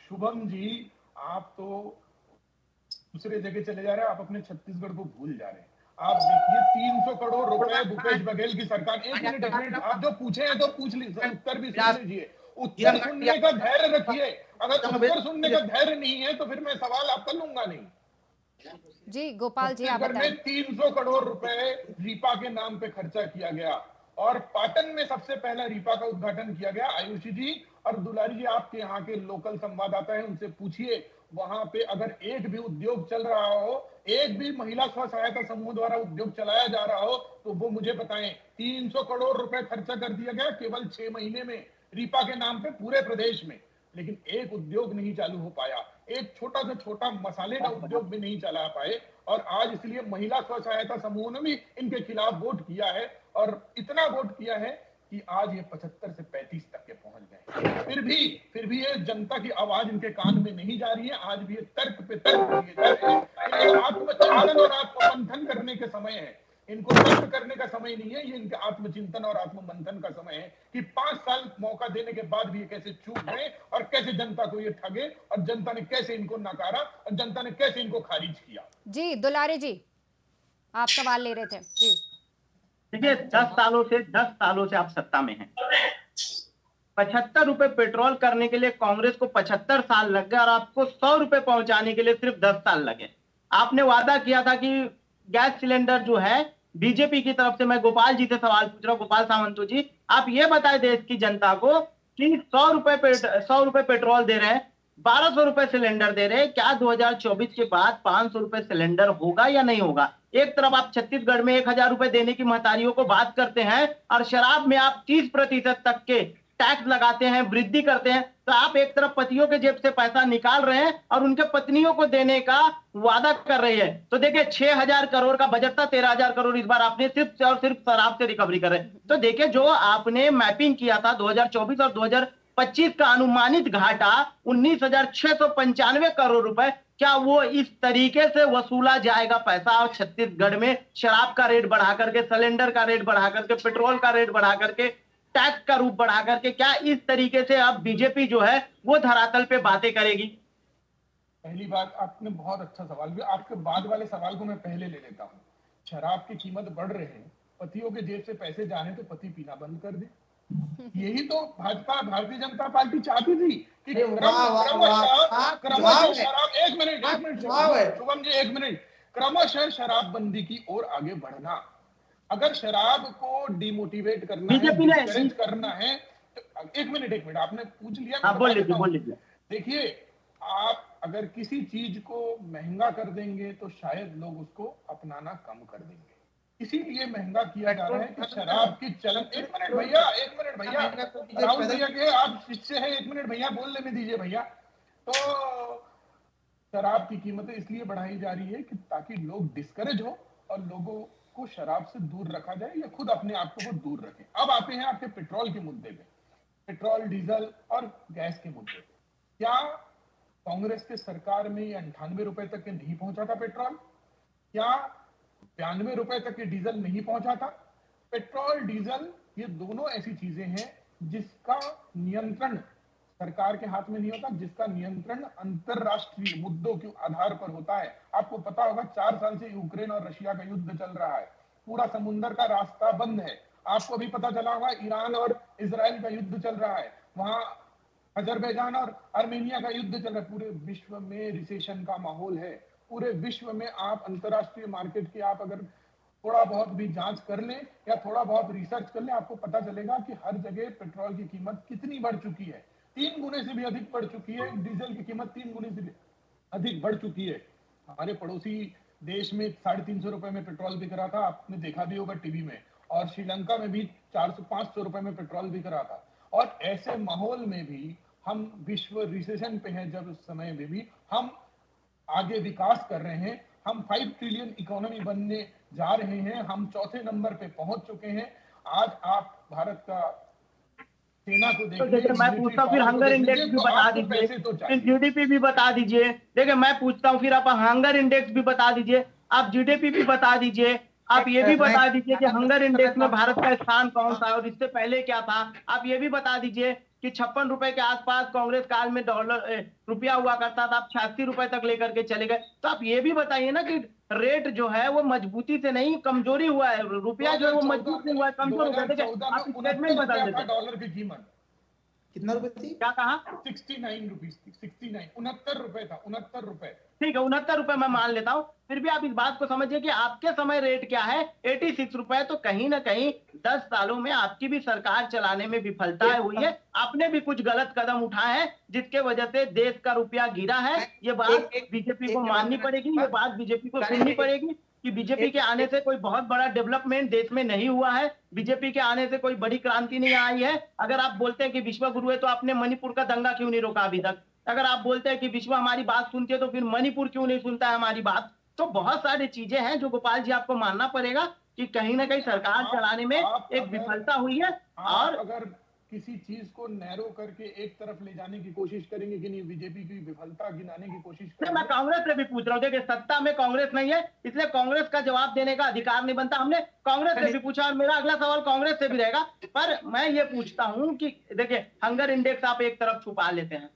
शुभम जी, आप तो दूसरे जगह चले जा रहे हैं, आप अपने छत्तीसगढ़ को भूल जा रहे हैं। आप देखिए 300 करोड़ रुपए भूपेश बघेल की सरकार। एक मिनट, आप जो पूछे हैं तो पूछ लीजिए, उत्तर भी सुन लीजिए। उत्तर सुनने का धैर्य रखिए। अगर उत्तर सुनने का धैर्य नहीं है तो फिर मैं सवाल आपका लूंगा नहीं। जी गोपाल जी, आप बताएं। 300 करोड़ रुपए रीपा के नाम पे खर्चा किया गया और पाटन में सबसे पहला रीपा का उद्घाटन किया गया। आयुषी जी और दुलारी जी, आपके यहाँ के लोकल संवाददाता हैं, उनसे पूछिए वहां पे अगर एक भी उद्योग चल रहा हो, एक भी महिला स्व सहायता समूह द्वारा उद्योग चलाया जा रहा हो, तो वो मुझे बताएं। 300 करोड़ रुपए खर्चा कर दिया गया केवल 6 महीने में रीपा के नाम पे पूरे प्रदेश में, लेकिन एक उद्योग नहीं चालू हो पाया। एक छोटा से छोटा मसाले का उद्योग भी नहीं चला पाए और आज इसलिए महिला स्व सहायता समूह ने भी इनके खिलाफ वोट किया है और इतना वोट किया है कि आज ये 75 से 35 तक के पहुंच गए। फिर भी ये जनता की आवाज इनके कान में नहीं जा रही है। आज भी ये तर्क पे तर्क दिए जा रहे हैं। आत्मचिंतन और आत्ममंथन करने के समय है, इनको तर्क करने का समय नहीं है। ये इनके आत्मचिंतन और आत्ममंथन का समय है कि 5 साल मौका देने के बाद भी ये कैसे चूक गए और कैसे जनता को ये ठगे और जनता ने कैसे इनको नकारा और जनता ने कैसे इनको खारिज किया। जी दुलारे जी, आप सवाल ले रहे थे। जी देखिए 10 सालों से आप सत्ता में हैं। 75 रुपए पेट्रोल करने के लिए कांग्रेस को 75 साल लग गए और आपको 100 रुपए पहुंचाने के लिए सिर्फ 10 साल लगे। आपने वादा किया था कि गैस सिलेंडर जो है बीजेपी की तरफ से, मैं गोपाल जी से सवाल पूछ रहा हूं, गोपाल सावंत जी, आप ये बताएं देश की जनता को कि 100 रुपए पेट्रोल दे रहे हैं, 1200 रुपए सिलेंडर दे रहे हैं, क्या 2024 के बाद 500 रुपए सिलेंडर होगा या नहीं होगा? एक तरफ आप छत्तीसगढ़ में 1,000 रुपए देने की महतारियों को बात करते हैं और शराब में आप 30% तक के टैक्स लगाते हैं, वृद्धि करते हैं। तो आप एक तरफ पतियों के जेब से पैसा निकाल रहे हैं और उनके पत्नियों को देने का वादा कर रहे हैं। तो देखिए 6,000 करोड़ का बजट था, 13,000 करोड़ इस बार आपने सिर्फ और सिर्फ शराब से रिकवरी कर रहे हैं। तो देखिए जो आपने मैपिंग किया था 2024 और 2025 का अनुमानित घाटा 19,695 करोड़ रुपए, क्या वो इस तरीके से वसूला जाएगा पैसा? और छत्तीसगढ़ में शराब का रेट बढ़ा करके, सिलेंडर का रेट बढ़ा करके, पेट्रोल का रेट बढ़ा करके, टैक्स का रूप बढ़ा करके, क्या इस तरीके से अब बीजेपी जो है वो धरातल पे बातें करेगी? पहली बात, आपने बहुत अच्छा सवाल किया। आपके बाद वाले सवाल को मैं पहले ले लेता हूँ। शराब की कीमत बढ़ रहे हैं, पतियों के जेब से पैसे जाने तो पति पीना बंद कर दे। यही तो भाजपा भारतीय जनता पार्टी चाहती थी कि क्रमशः शराब शुभम जी एक मिनट क्रमशः शराबबंदी की ओर आगे बढ़ना। अगर शराब को डिमोटिवेट करना है, डिस्करेज करना है तो एक मिनट आपने पूछ लिया, बोल लीजिए। देखिए, आप अगर किसी चीज को महंगा कर देंगे तो शायद लोग उसको अपनाना कम कर देंगे, इसीलिए महंगा किया जा रहा है कि शराब की चलन। एक मिनट भैया राहुल भैया के आप शिष्य है, एक मिनट भैया बोल लेने दीजिए भैया। तो शराब की कीमतें इसलिए बढ़ाई जा रही है कि ताकि लोग डिस्करेज हो और लोगों को शराब से दूर रखा जाए या खुद अपने आप को दूर रखें। अब आते हैं आपके पेट्रोल के मुद्दे पे, पेट्रोल डीजल और गैस के मुद्दे। क्या कांग्रेस के सरकार में 98 रुपए तक के नहीं पहुंचा था पेट्रोल? क्या 92 रुपए तक के डीजल नहीं पहुंचा था? पेट्रोल डीजल ये दोनों ऐसी चीजें हैं जिसका नियंत्रण सरकार के हाथ में नहीं होता, जिसका नियंत्रण अंतरराष्ट्रीय मुद्दों के आधार पर होता है। आपको पता होगा 4 साल से यूक्रेन और रशिया का युद्ध चल रहा है, पूरा समुद्र का रास्ता बंद है। आपको भी पता चला होगा ईरान और इजराइल का युद्ध चल रहा है, वहां अजरबैजान और आर्मेनिया का युद्ध चल रहा है। पूरे विश्व में रिसेशन का माहौल है, पूरे विश्व में आप अंतरराष्ट्रीय मार्केट की आप अगर थोड़ा बहुत भी जांच कर लें या थोड़ा बहुत रिसर्च कर लें, आपको पता चलेगा कि हर जगह पेट्रोल की कीमत कितनी बढ़ चुकी है। 3 गुने से भी अधिक बढ़ चुकी है। डीजल की कीमत 3 गुने से भी अधिक बढ़ चुकी है। हमारे पड़ोसी देश में 350 रुपए में पेट्रोल बिक रहा था, आपने देखा भी होगा टीवी में, और श्रीलंका में भी 400-500 रुपए में पेट्रोल बिक रहा था। और ऐसे माहौल में भी हम विश्व रिसेशन पे हैं, जब उस समय में भी हम आगे विकास कर रहे हैं, हम 5 ट्रिलियन इकोनॉमी बनने जा रहे हैं, हम 4थे नंबर पे पहुंच चुके हैं। आज आप भारत का सेना को देखिए, मैं पूछता हूँ फिर हंगर इंडेक्स भी बता दीजिए, फिर जीडीपी भी बता दीजिए। देखिए मैं पूछता हूँ फिर आप हंगर इंडेक्स भी बता दीजिए, आप जीडीपी भी बता दीजिए, आप ये भी बता दीजिए कि हंगर इंडेक्स में भारत का स्थान कौन सा है और इससे पहले क्या था। आप ये भी बता दीजिए कि 56 रुपए के आसपास कांग्रेस काल में रुपया हुआ करता था, आप 86 रुपए तक लेकर के चले गए। तो आप ये भी बताइए ना कि रेट जो है वो मजबूती से नहीं कमजोरी हुआ है, रुपया जो है वो मजबूत नहीं हुआ है, कमजोर हो गया। आप स्टेटमेंट बता देते। डॉलर की कीमत कितना रुपए थी? क्या कहा? 69 रुपीज, 69 रुपए था, 69 रुपए। ठीक है, 69 रुपए मैं मान लेता हूँ। फिर भी आप इस बात को समझिए कि आपके समय रेट क्या है, 86 रुपए। तो कहीं ना कहीं 10 सालों में आपकी भी सरकार चलाने में विफलता हुई है, आपने भी कुछ गलत कदम उठाए हैं जिसके वजह से देश का रुपया गिरा है। ये बात बीजेपी को माननी पड़ेगी, ये बात बीजेपी को सुननी पड़ेगी कि बीजेपी के आने से कोई बहुत बड़ा डेवलपमेंट देश में नहीं हुआ है, बीजेपी के आने से कोई बड़ी क्रांति नहीं आई है। अगर आप बोलते हैं कि विश्व गुरु है तो आपने मणिपुर का दंगा क्यों नहीं रोका अभी तक? अगर आप बोलते हैं कि विश्व हमारी बात सुनती है तो फिर मणिपुर क्यों नहीं सुनता है हमारी बात? तो बहुत सारी चीजें हैं जो गोपाल जी आपको मानना पड़ेगा कि कहीं ना कहीं सरकार चलाने में एक विफलता हुई है। और अगर किसी चीज को नैरो करके एक तरफ ले जाने की कोशिश करेंगे कि नहीं, बीजेपी की विफलता गिनाने की कोशिश करेंगे। मैं कांग्रेस से भी पूछ रहा हूँ, देखिए सत्ता में कांग्रेस नहीं है इसलिए कांग्रेस का जवाब देने का अधिकार नहीं बनता। हमने कांग्रेस से भी पूछा और मेरा अगला सवाल कांग्रेस से भी रहेगा। पर मैं ये पूछता हूँ कि देखिए हंगर इंडेक्स आप एक तरफ छुपा लेते हैं,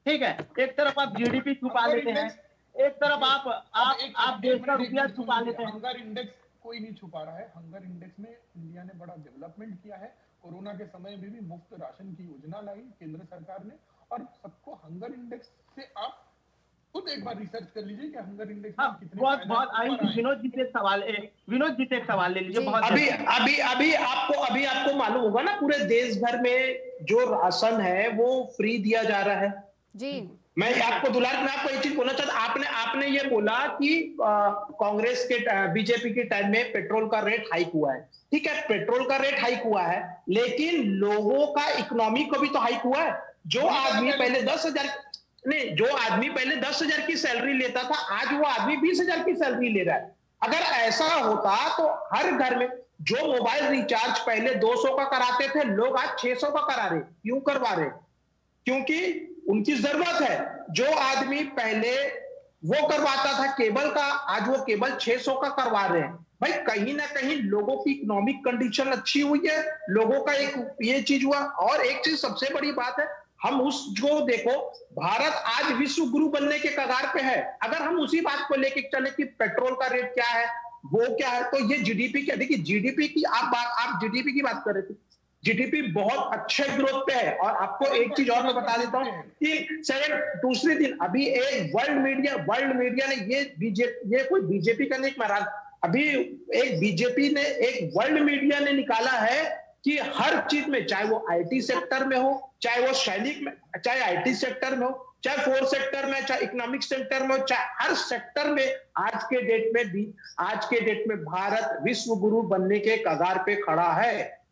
ठीक है, एक तरफ आप जीडीपी छुपा लेते हैं, एक तरफ आप देश का रुपया छुपा लेते हैं। हंगर इंडेक्स कोई नहीं छुपा रहा है। हंगर इंडेक्स में इंडिया ने बड़ा डेवलपमेंट किया है। कोरोना के समय में भी मुफ्त राशन की योजना लाई केंद्र सरकार ने, और सबको हंगर इंडेक्स से आप खुद एक बार रिसर्च कर लीजिए कि हंगर इंडेक्स में कितने बहुत विनोद जी से एक सवाल ले लीजिए। बहुत अभी आपको मालूम होगा ना, पूरे देश भर में जो राशन है वो फ्री दिया जा रहा है जी। मैं आपको एक चीज बोलना चाहता, आपने ये बोला कि कांग्रेस के बीजेपी के टाइम में पेट्रोल का रेट हाइक हुआ है। ठीक है, पेट्रोल का रेट हाइक हुआ है, लेकिन लोगों का इकोनॉमी को भी तो हाइक हुआ है। जो आदमी पहले 10,000 की सैलरी लेता था, आज वो आदमी 20,000 की सैलरी ले रहा है। अगर ऐसा होता तो हर घर में जो मोबाइल रिचार्ज पहले 200 का कराते थे, लोग आज 600 का करा रहे। क्यों करवा रहे? क्योंकि उनकी जरूरत है। जो आदमी पहले वो करवाता था केबल का, आज वो केबल 600 का करवा रहे हैं। भाई कहीं ना कहीं लोगों की इकोनॉमिक कंडीशन अच्छी हुई है, लोगों का एक ये चीज हुआ। और एक चीज सबसे बड़ी बात है, हम उसको देखो, भारत आज विश्व गुरु बनने के कगार पे है। अगर हम उसी बात को लेके चले कि पेट्रोल का रेट क्या है, वो क्या है, तो ये जीडीपी क्या, देखिए जीडीपी की आप जीडीपी की बात कर रहे थे, जीडीपी बहुत अच्छे ग्रोथ पे है। और आपको एक चीज और मैं बता देता हूँ कि सेकंड दूसरे दिन अभी एक वर्ल्ड मीडिया ने ये कोई बीजेपी का नहीं महाराज, अभी एक बीजेपी ने एक वर्ल्ड मीडिया ने निकाला है कि हर चीज में, चाहे वो आईटी सेक्टर में हो, चाहे वो सैनिक में, चाहे आईटी सेक्टर में हो, चाहे फोर्स सेक्टर में, चाहे इकोनॉमिक सेक्टर में हो, चाहे हर सेक्टर में आज के डेट में भारत विश्व गुरु बनने के कगार पे खड़ा है।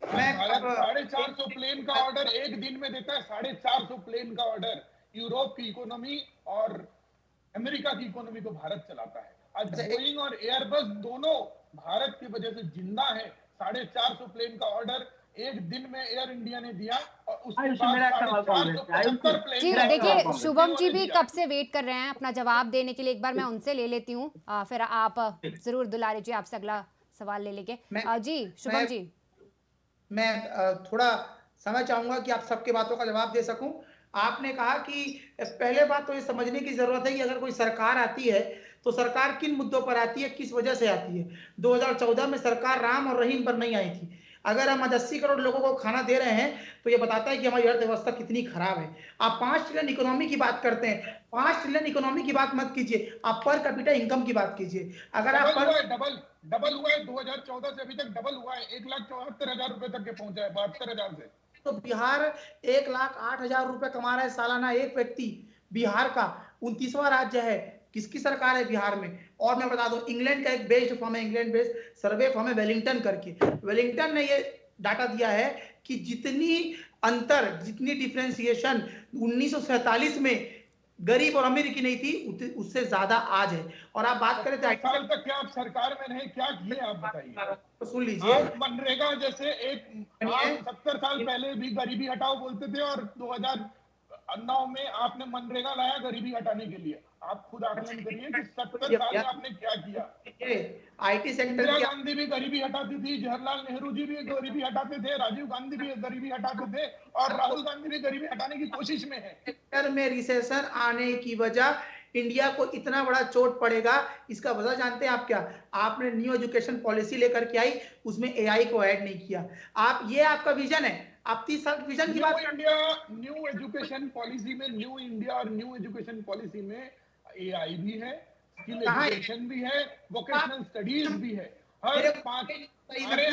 भारत 450 प्लेन का ऑर्डर एक दिन में देता है, 450 प्लेन का ऑर्डर। यूरोप की इकोनॉमी और अमेरिका की इकोनॉमी को भारत चलाता है। आज बोइंग और एयरबस दोनों भारत की वजह से जिंदा है। 450 प्लेन का ऑर्डर एक दिन में एयर इंडिया ने दिया और उसके बाद 475 प्लेन। जी देखिए, शुभम जी भी कब से वेट कर रहे हैं अपना जवाब देने के लिए। एक बार मैं उनसे ले लेती हूँ, फिर आप जरूर दुलारी जी आपसे अगला सवाल ले लेंगे। जी शुभम जी, मैं थोड़ा समय चाहूंगा कि आप सबके बातों का जवाब दे सकूं। आपने कहा कि पहले बात तो ये समझने की जरूरत है कि अगर कोई सरकार आती है तो सरकार किन मुद्दों पर आती है, किस वजह से आती है। 2014 में सरकार राम और रहीम पर नहीं आई थी। अगर हम आज 80 करोड़ लोगों को खाना दे रहे हैं तो ये बताता है कि हमारी अर्थव्यवस्था कितनी खराब है। आप 5 ट्रिलियन इकोनॉमी की बात करते हैं, 5 ट्रिलियन इकोनॉमी की बात मत कीजिए, आप पर कैपिटा इनकम की बात कीजिए। अगर आप डबल हुआ है 2014 से अभी तक डबल हुआ है, 1,74,000 रुपए तक के पहुंचा है 72,000 से। तो बिहार 1,08,000 रुपए कमा रहा है सालाना एक व्यक्ति। बिहार का 29वां राज्य है। किसकी सरकार है बिहार में? और मैं बता दूं, इंग्लैंड का एक बेस्ड फर्म है, इंग्लैंड बेस्ड सर्वे फर्म है वेलिंगटन करके। वेलिंगटन ने ये डाटा दिया है कि जितनी डिफरेंशिएशन 1947 में गरीब और अमीर की नहीं थी, उससे ज्यादा आज है। और आप बात करें साल तक क्या आप सरकार में नहीं, क्या किए आप बताइए। तो सुन लीजिए, मनरेगा जैसे एक 70 साल पहले भी गरीबी हटाओ बोलते थे और 2009 में आपने मनरेगा लाया गरीबी हटाने के लिए। आप खुद आकलन करिए कि 70 साल में आपने क्या किया। आईटी सेक्टर, इंदिरा गांधी भी गरीबी हटाती थी, जवाहरलाल नेहरू जी भी गरीबी हटाते थे, राजीव गांधी भी गरीबी हटाते थे और राहुल गांधी भी गरीबी हटाने की कोशिश में है। सेक्टर में रिसेशन आने की वजह इंडिया को इतना बड़ा चोट पड़ेगा, इसका वजह जानते हैं आप क्या? आपने न्यू एजुकेशन पॉलिसी लेकर के आई, उसमें एआई को ऐड नहीं किया। ये आपका विजन है। आप 30 साल विजन की बात इंडिया न्यू एजुकेशन पॉलिसी में, न्यू इंडिया और न्यू एजुकेशन पॉलिसी में एआई भी है, स्किल एजुकेशन भी है, वोकेशनल स्टडीज भी है। हर 5 अरे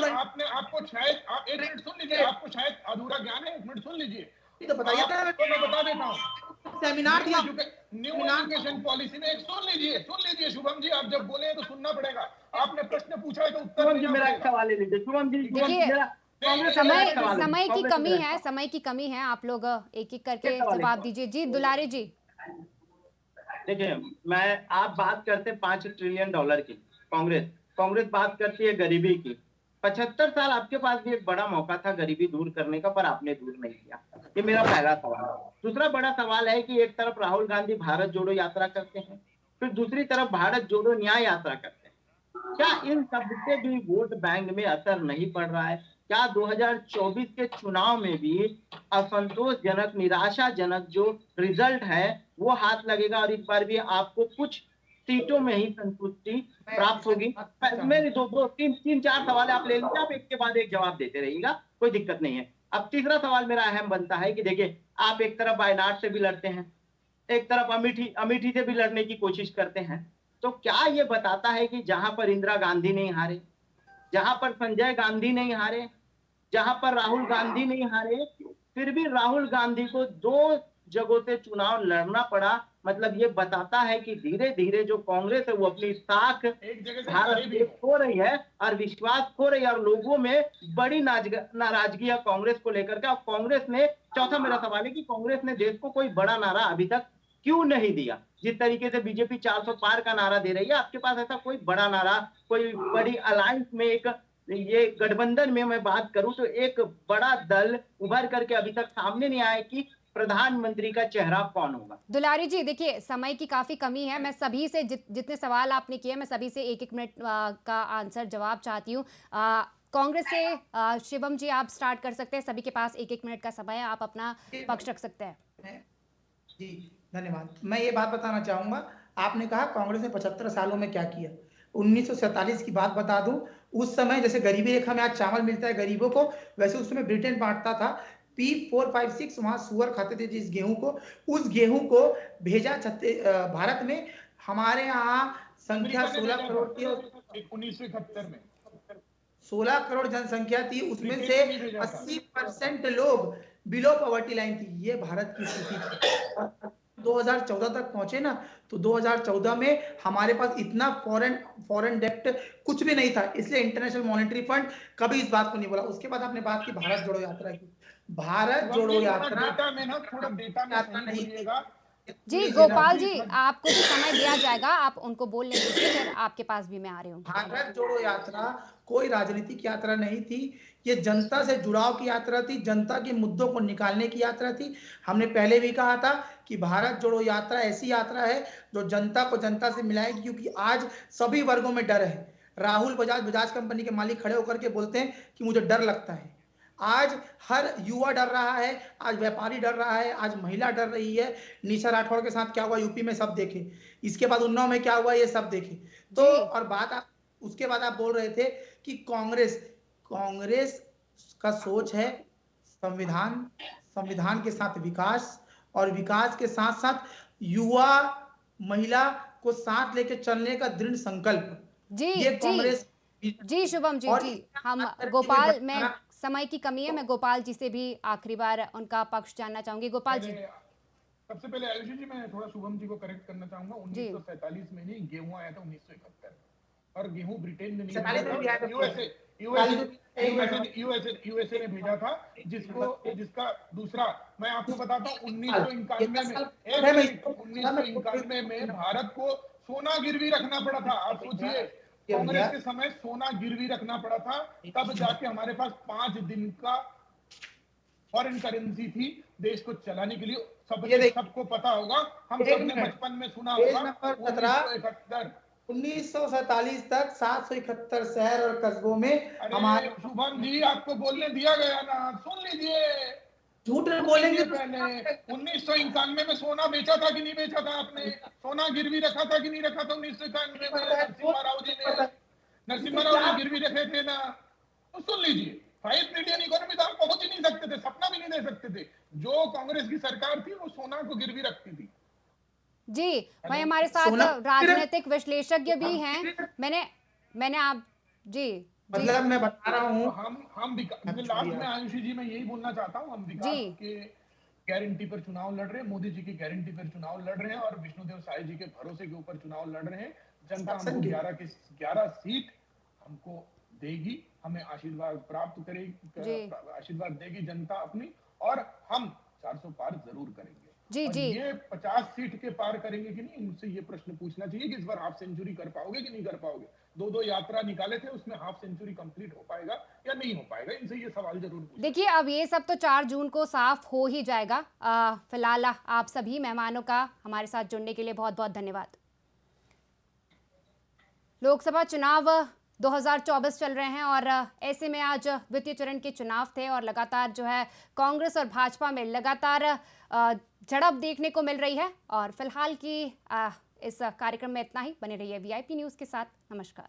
आपको शायद, आप 1 मिनट सुन लीजिए, आपको शायद अधूरा ज्ञान है, 1 मिनट सुन लीजिए तो बताइए। मैं बता देता हूँ सेमिनार दिया न्यू एजुकेशन पॉलिसी में। सुन लीजिए शुभम जी, आप जब बोले तो सुनना पड़ेगा। आपने प्रश्न पूछा है तो उत्तर देना मेरा सवाल ले लीजिए शुभम जी। समय की कमी है, समय की कमी है। आप लोग एक एक करके जवाब दीजिए। जी दुलारी जी, देखिए, आप बात करते 5 ट्रिलियन डॉलर की, कांग्रेस बात करती है गरीबी की। 75 साल आपके पास भी एक बड़ा मौका था गरीबी दूर करने का, पर आपने दूर नहीं किया। ये मेरा पहला सवाल है। दूसरा बड़ा सवाल है कि एक तरफ राहुल गांधी भारत जोड़ो यात्रा करते हैं, फिर दूसरी तरफ भारत जोड़ो न्याय यात्रा करते हैं। क्या इन सबसे भी वोट बैंक में असर नहीं पड़ रहा है? क्या 2024 के चुनाव में भी असंतोषजनक, निराशाजनक जो रिजल्ट है वो हाथ लगेगा और इस बार भी आपको कुछ सीटों में ही संतुष्टि प्राप्त होगी? मेरे 2-3-4 सवाल आप ले लीजिए, आप एक के बाद एक जवाब देते रहिएगा, कोई दिक्कत नहीं है। अब तीसरा सवाल मेरा अहम बनता है कि देखिए, आप एक तरफ वायनाड से भी लड़ते हैं, एक तरफ अमेठी से भी लड़ने की कोशिश करते हैं। तो क्या ये बताता है कि जहां पर इंदिरा गांधी नहीं हारे, जहां पर संजय गांधी नहीं हारे, जहां पर राहुल गांधी नहीं हारे, फिर भी राहुल गांधी को 2 जगहों से चुनाव लड़ना पड़ा, मतलब ये बताता है कि धीरे धीरे जो कांग्रेस है वो अपनी साख भारत में खो रही है और विश्वास खो रही है और लोगों में बड़ी नाराजगी है कांग्रेस को लेकर के। और कांग्रेस ने, चौथा मेरा सवाल है कि कांग्रेस ने देश को कोई बड़ा नारा अभी तक क्यों नहीं दिया? जिस तरीके से बीजेपी 400 पार का नारा दे रही है, आपके पास ऐसा कोई बड़ा नारा, कोई बड़ी अलायंस में, एक ये गठबंधन में मैं बात करूं तो एक बड़ा दल उभर करके अभी तक सामने नहीं आया कि प्रधानमंत्री का चेहरा कौन होगा? दुलारी जी देखिए, समय की काफी कमी है। मैं सभी से जितने सवाल आपने किए, मैं सभी से 1-1 मिनट का आंसर जवाब चाहती हूँ। कांग्रेस से शिवम जी आप स्टार्ट कर सकते हैं, सभी के पास 1-1 मिनट का समय है, आप अपना पक्ष रख सकते हैं। जी धन्यवाद। मैं ये बात बताना चाहूंगा, आपने कहा कांग्रेस ने 75 सालों में क्या किया। 1947 की बात बता दूं, उस समय जैसे गरीबी रेखा में आज चावल मिलता है गरीबों को, वैसे उस समय ब्रिटेन बांटता था। P456 वहां सुअर खाते थे जिस गेहूं को, उस गेहूं को भेजा भारत में। हमारे यहाँ संख्या 16 करोड़ थी और 1971 में 16 करोड़ जनसंख्या थी, उसमें से 80% लोग बिलो पॉवर्टी लाइन थी। ये भारत की स्थिति थी। 2014 तक पहुंचे ना, तो 2014 में हमारे पास इतना फॉरेन डेब्ट कुछ भी नहीं था, इसलिए इंटरनेशनल मॉनेटरी फंड कभी इस बात को नहीं बोला। उसके बाद आपने बात की भारत जोड़ो यात्रा की। भारत जोड़ो यात्रा डेटा में ना थोड़ा डेटा में सही नहीं बोलिएगा। जी गोपाल जी, आपको भी समय दिया जाएगा, आप उनको बोलने दीजिए, फिर आपके पास भी मैं आ रही हूँ। भारत जोड़ो यात्रा कोई राजनीतिक यात्रा नहीं थी, ये जनता से जुड़ाव की यात्रा थी, जनता के मुद्दों को निकालने की यात्रा थी। हमने पहले भी कहा था कि भारत जोड़ो यात्रा ऐसी यात्रा है जो जनता को जनता से मिलाएगी, क्योंकि आज सभी वर्गों में डर है। राहुल बजाज कंपनी के मालिक खड़े होकर के बोलते हैं कि मुझे डर लगता है। आज हर युवा डर रहा है, आज व्यापारी डर रहा है, आज महिला डर रही है। निशा राठौड़ के साथ क्या हुआ यूपी में सब देखे, इसके बाद उन्नाव में क्या हुआ ये सब देखे। तो और उसके बाद आप बोल रहे थे कि कांग्रेस का सोच है संविधान के साथ विकास, और विकास के साथ साथ युवा महिला को साथ लेके चलने का दृढ़ संकल्प। ये कांग्रेस जी शुभम जी हम गोपाल, मैं समय की कमी है, मैं गोपाल जी से भी आखिरी बार उनका पक्ष जानना चाहूंगी। गोपाल जी, सबसे पहले आयुषी जी मैं थोड़ा शुभम जी को करेक्ट करना चाहूंगा। 1947 में नहीं, गेहूं आया था 1971, और गेहूं ब्रिटेन में नहीं, यूएसए ने भेजा था, जिसका दूसरा मैं आपको बताता हूँ। 1991 में भारत को सोना गिरवी रखना पड़ा था। आप सोचिए, कांग्रेस के समय सोना गिरवी रखना पड़ा था, तब जाके हमारे पास 5 दिन का फॉरेन करेंसी थी देश को चलाने के लिए। सबको पता होगा, हम सबने बचपन में सुना होगा। 1947 तक 771 शहर और कस्बों में हमारे। शुभम जी आपको बोलने दिया गया ना, सुन लीजिए। झूठ बोलेंगे पहले 1991 में सोना बेचा था कि नहीं बेचा था आपने? सोना गिरवी रखा था कि नहीं रखा था 1991 में? नरसिम्हा राव जी गिरवी रखे थे ना। तो सुन लीजिए, 5 ट्रिलियन इकोनॉमी तो आप पहुंच ही नहीं सकते थे, सपना भी नहीं दे सकते थे। जो कांग्रेस की सरकार थी वो सोना को गिरवी रखती थी। जी भाई, हमारे साथ राजनीतिक विश्लेषज्ञ भी हैं। मैंने आप जी मतलब मैं बता रहा हूँ, हम लास्ट में आयुषी जी मैं यही बोलना चाहता हूँ, हम विकास के गारंटी पर चुनाव लड़ रहे हैं, मोदी जी की गारंटी पर चुनाव लड़ रहे हैं, और विष्णुदेव साय जी के भरोसे के ऊपर चुनाव लड़ रहे हैं। जनता हमको 11 सीट हमको देगी, हमें आशीर्वाद प्राप्त करेगी, आशीर्वाद देगी जनता अपनी, और हम 400 पार जरूर करेंगे। जी ये 50 सीट के पार करेंगे कि नहीं, मुझसे ये प्रश्न पूछना चाहिए कि इस बार हाफ सेंचुरी कर पाओगे कि नहीं कर पाओगे। 2 यात्रा निकाले थे, उसमें हाफ सेंचुरी कंप्लीट हो पाएगा या नहीं हो पाएगा, इनसे ये सवाल जरूर पूछिए। देखिए, अब ये सब तो 4 जून को साफ हो ही जाएगा। फिलहाल आप सभी मेहमानों का हमारे साथ जुड़ने के लिए बहुत बहुत धन्यवाद। लोकसभा चुनाव 2024 चल रहे हैं, और ऐसे में आज द्वितीय चरण के चुनाव थे, और लगातार जो है कांग्रेस और भाजपा में लगातार झड़प देखने को मिल रही है। और फिलहाल की इस कार्यक्रम में इतना ही। बने रहिए VIP न्यूज़ के साथ। नमस्कार।